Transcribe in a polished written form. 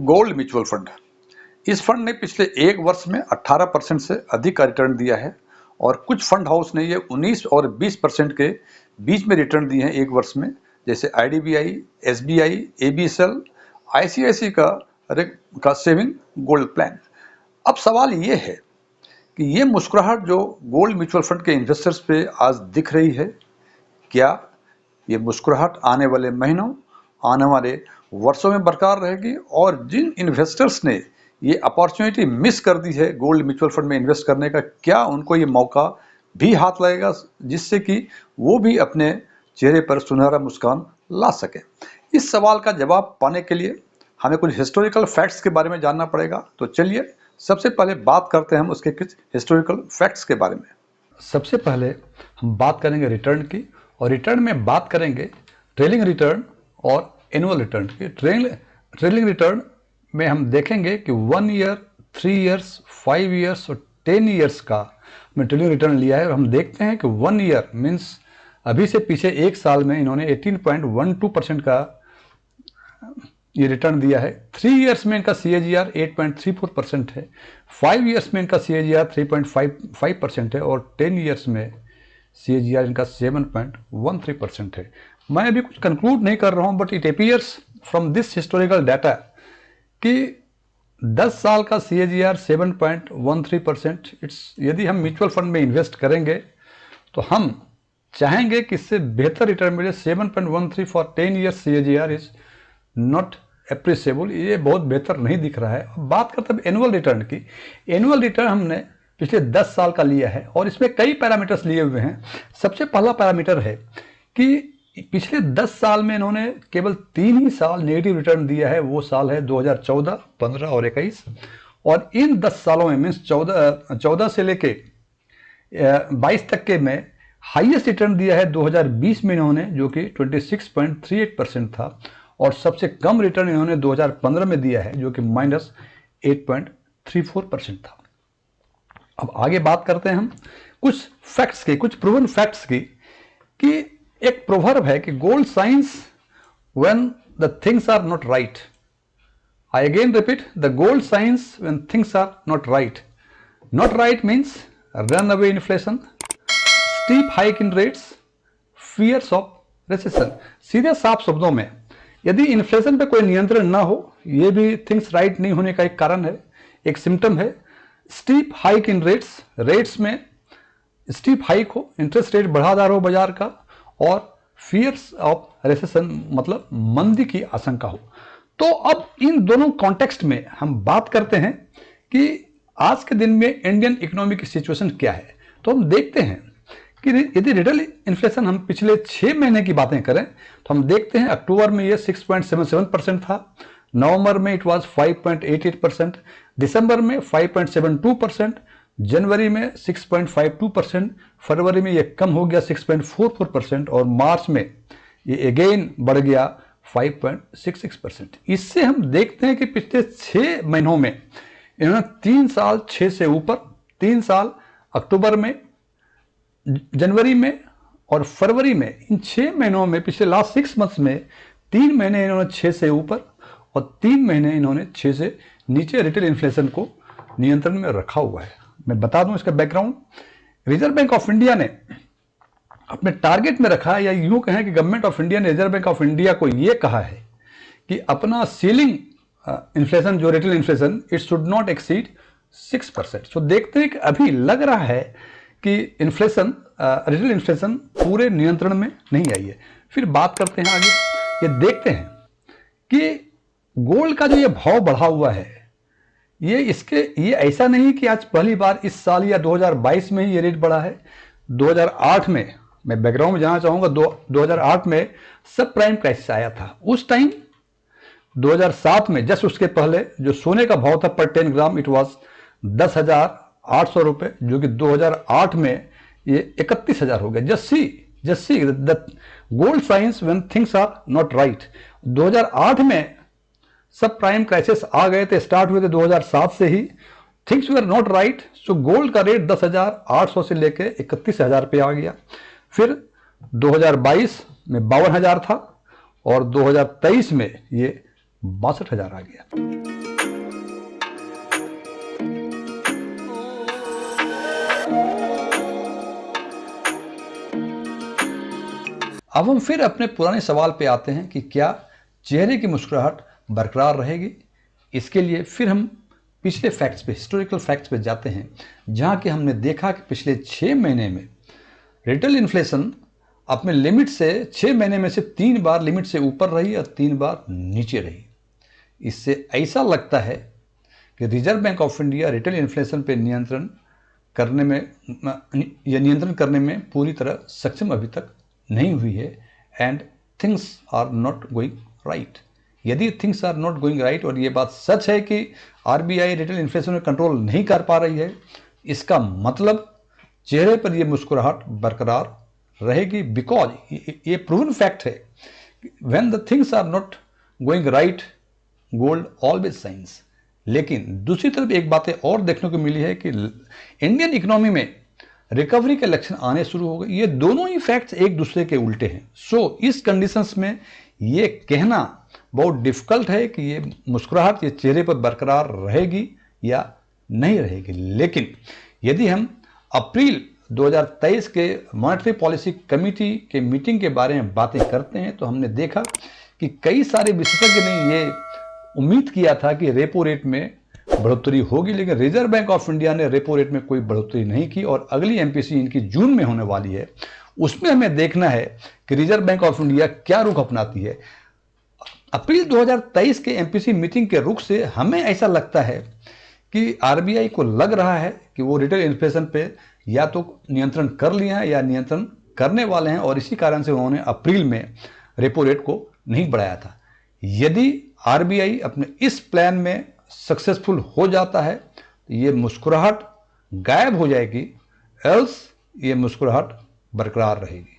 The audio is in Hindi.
Gold mutual fund. इस फंड ने पिछले एक वर्ष में 18% से अधिक का रिटर्न दिया है और कुछ फंड हाउस ने ये 19 और 20% के बीच में रिटर्न दिए हैं एक वर्ष में, जैसे IDBI, SBI, ABSL, ICICI का सेविंग गोल्ड प्लान। अब सवाल ये है कि ये मुस्कुराहट जो गोल्ड म्यूचुअल फंड के इन्वेस्टर्स पे आज दिख रही है, क्या ये मुस्कुराहट आने वाले महीनों, आने वाले वर्षों में बरकरार रहेगी? और जिन इन्वेस्टर्स ने ये अपॉर्चुनिटी मिस कर दी है गोल्ड म्यूचुअल फंड में इन्वेस्ट करने का, क्या उनको ये मौका भी हाथ लगेगा जिससे कि वो भी अपने चेहरे पर सुनहरा मुस्कान ला सके? इस सवाल का जवाब पाने के लिए हमें कुछ हिस्टोरिकल फैक्ट्स के बारे में जानना पड़ेगा। तो चलिए सबसे पहले बात करते हैं हम उसके कुछ हिस्टोरिकल फैक्ट्स के बारे में। सबसे पहले हम बात करेंगे रिटर्न की, और रिटर्न में बात करेंगे ट्रेलिंग रिटर्न और एनुअल रिटर्न की। ट्रेलिंग रिटर्न में हम देखेंगे कि 1 ईयर, 3 इयर्स, 5 इयर्स और 10 इयर्स का हमने ट्रेलिंग रिटर्न लिया है। और हम देखते हैं कि 1 ईयर मीन्स अभी से पीछे एक साल में इन्होंने 18.12% का ये रिटर्न दिया है। 3 इयर्स में इनका CAGR 8.34% है, 5 इयर्स में इनका CAGR 3.55% है और 10 इयर्स में CAGR इनका 7.13% है। मैं अभी कुछ कंक्लूड नहीं कर रहा हूं, but it appears from this historical data कि 10 साल का CAGR 7.13%। यदि हम म्यूचुअल फंड में इन्वेस्ट करेंगे तो हम चाहेंगे कि इससे बेहतर रिटर्न मिले। 7.13 for 10 years CAGR is not appreciable, ये बहुत बेहतर नहीं दिख रहा है। अब बात करते हैं एनुअल रिटर्न की। एनुअल रिटर्न हमने पिछले 10 साल का लिया है और इसमें कई पैरामीटर्स लिए हुए हैं। सबसे पहला पैरामीटर है कि पिछले 10 साल में इन्होंने केवल 3 ही साल नेगेटिव रिटर्न दिया है। वो साल है 2014, 15 और 21। और इन 10 सालों में मीन्स 14 से लेके 22 तक के में हाईएस्ट रिटर्न दिया है 2020 में इन्होंने, जो कि 26.38% था। और सबसे कम रिटर्न इन्होंने 2015 में दिया है, जो कि -8.34% था। अब आगे बात करते हैं हम कुछ फैक्ट्स की, कुछ प्रूवन फैक्ट्स की। कि एक प्रोवर्ब है कि gold shines when the things are not right. I again repeat, the gold shines when things are not right. Not right means run away inflation, steep hike in rates, fears of recession. सीधे साफ शब्दों में, यदि इन्फ्लेशन पे कोई नियंत्रण ना हो, ये भी थिंग्स राइट नहीं होने का एक कारण है, एक सिम्टम है। Steep hike in rates, rates में स्टीप हाइक हो, इंटरेस्ट रेट बढ़ादार हो बाजार का, और फियर्स ऑफ रिसेशन मतलब मंदी की आशंका हो। तो अब इन दोनों कॉन्टेक्स्ट में हम बात करते हैं कि आज के दिन में इंडियन इकोनॉमी की सिचुएशन क्या है। तो हम देखते हैं कि यदि रिटेल इन्फ्लेशन हम पिछले 6 महीने की बातें करें तो हम देखते हैं अक्टूबर में ये 6.77% था, नवंबर में इट वाज 5.88%, दिसंबर में 5.72%, जनवरी में 6.52%, फरवरी में ये कम हो गया 6.44% और मार्च में ये अगेन बढ़ गया 5.66%। इससे हम देखते हैं कि पिछले 6 महीनों में इन्होंने 3 साल 6 से ऊपर, 3 साल अक्टूबर में, जनवरी में और फरवरी में, इन 6 महीनों में, पिछले लास्ट 6 मंथ्स में 3 महीने इन्होंने 6 से ऊपर और 3 महीने इन्होंने 6 से नीचे रिटेल इन्फ्लेशन को नियंत्रण में रखा हुआ है। मैं बता दूं इसका background. Reserve bank of India ने अपने टारगेट में रखा है, या यूं कहें कि गवर्नमेंट ऑफ इंडिया ने रिजर्व बैंक ऑफ इंडिया को यह कहा है कि अपना सीलिंग इन्फ्लेशन, जो retail inflation, it should not exceed 6%। तो देखते हैं कि अभी लग रहा है कि इन्फ्लेशन, रिटेल इन्फ्लेशन पूरे नियंत्रण में नहीं आई है। फिर बात करते हैं आगे, ये देखते हैं कि गोल्ड का जो ये भाव बढ़ा हुआ है, ये ऐसा नहीं कि आज पहली बार इस साल या 2022 में ही ये रेट बढ़ा है। 2008 में, मैं बैकग्राउंड में जाना चाहूंगा, 2008 में सब प्राइम क्राइसिस आया था। उस टाइम 2007 में, जस्ट उसके पहले, जो सोने का भाव था पर 10 ग्राम, इट वॉज 10,800 रुपए, जो कि 2008 में ये 31,000 हो गया। Just see the gold shines when things are not right. 2008 में सब प्राइम क्राइसिस आ गए थे, स्टार्ट हुए थे 2007 से ही। Things were not right, so gold का रेट 10,800 से लेके 31,000 पे आ गया। फिर 2022 में 52,000 था और 2023 में ये 62,000 आ गया। अब हम फिर अपने पुराने सवाल पे आते हैं कि क्या चेहरे की मुस्कुराहट बरकरार रहेगी। इसके लिए फिर हम पिछले फैक्ट्स पे, हिस्टोरिकल फैक्ट्स पे जाते हैं, जहाँ कि हमने देखा कि पिछले 6 महीने में रिटेल इन्फ्लेशन अपने लिमिट से 6 महीने में से 3 बार लिमिट से ऊपर रही और 3 बार नीचे रही। इससे ऐसा लगता है कि reserve bank of India retail inflation पे नियंत्रण करने में पूरी तरह सक्षम अभी तक नहीं हुई है। And things are not going right. यदि things are not going right और ये बात सच है कि आरबीआई रिटेल इन्फ्लेशन में कंट्रोल नहीं कर पा रही है, इसका मतलब चेहरे पर ये मुस्कुराहट बरकरार रहेगी, बिकॉज ये प्रूवन फैक्ट है, when the things are not going right gold always shines. लेकिन दूसरी तरफ एक बातें और देखने को मिली है कि इंडियन इकोनॉमी में रिकवरी के लक्षण आने शुरू हो गए। ये दोनों ही फैक्ट्स एक दूसरे के उल्टे हैं। सो इस कंडीशंस में ये कहना बहुत डिफिकल्ट है कि ये मुस्कुराहट ये चेहरे पर बरकरार रहेगी या नहीं रहेगी। लेकिन यदि हम अप्रैल 2023 के मॉनेटरी पॉलिसी कमेटी के मीटिंग के बारे में बातें करते हैं तो हमने देखा कि कई सारे विशेषज्ञ ने ये उम्मीद किया था कि रेपो रेट में बढ़ोतरी होगी, लेकिन रिजर्व बैंक ऑफ इंडिया ने रेपो रेट में कोई बढ़ोतरी नहीं की और अगली एमपीसी इनकी जून में होने वाली है। उसमें हमें देखना है कि रिजर्व बैंक ऑफ इंडिया क्या रुख अपनाती है। अप्रैल 2023 के एमपीसी मीटिंग के रुख से हमें ऐसा लगता है कि आरबीआई को लग रहा है कि वो रिटेल इन्फ्लेशन पे या तो नियंत्रण कर लिया है या नियंत्रण करने वाले हैं, और इसी कारण से उन्होंने अप्रैल में रेपो रेट को नहीं बढ़ाया था। यदि आरबीआई अपने इस प्लान में सक्सेसफुल हो जाता है तो ये मुस्कुराहट गायब हो जाएगी, एल्स ये मुस्कुराहट बरकरार रहेगी।